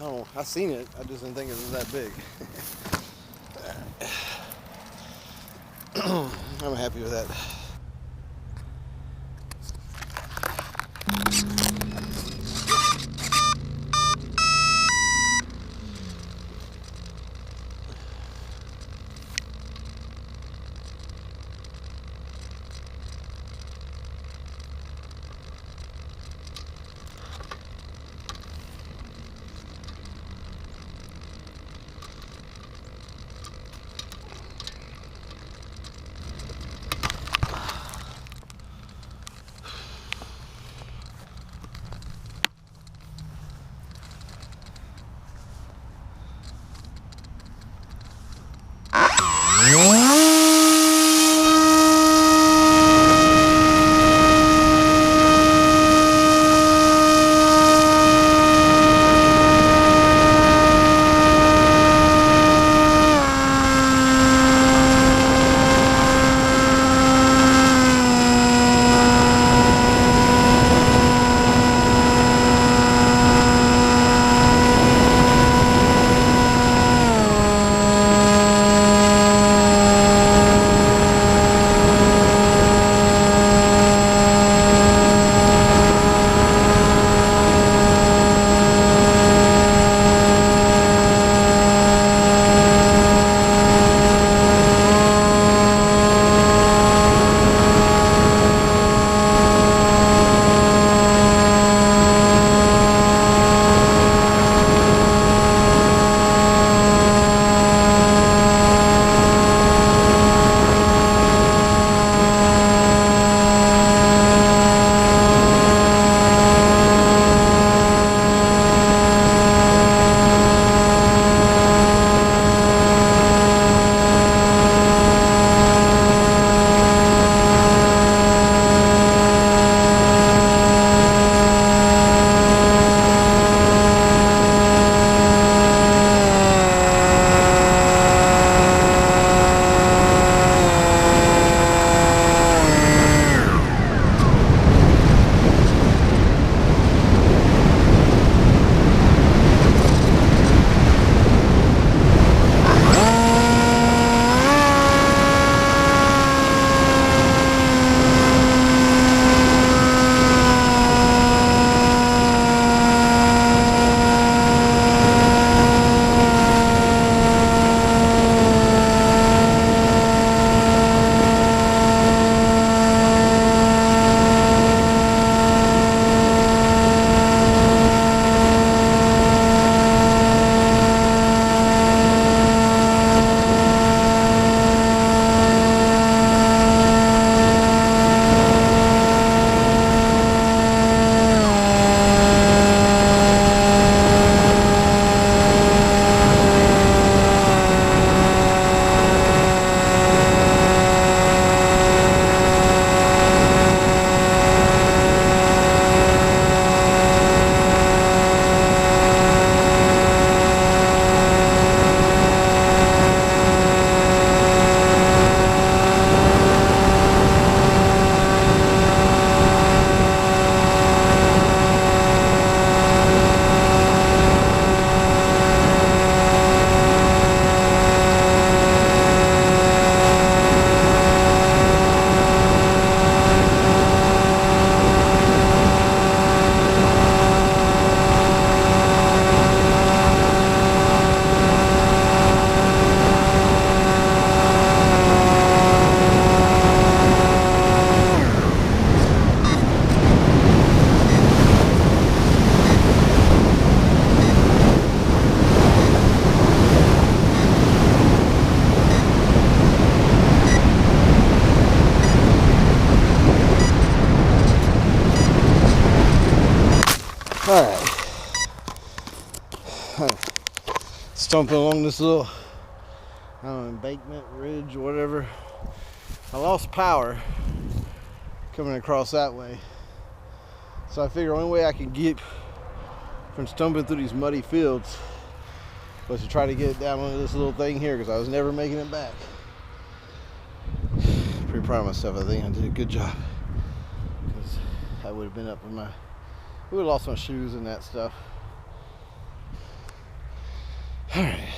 Oh, I seen it. I just didn't think it was that big. I'm happy with that. Alright. Stomping along this little, I don't know, embankment, ridge, or whatever. I lost power coming across that way. So I figure the only way I can get from stumbling through these muddy fields was to try to get down onto this little thing here, because I was never making it back. Pretty proud of myself. I think I did a good job, because I would have been up in my, would have lost my shoes and that stuff. All right.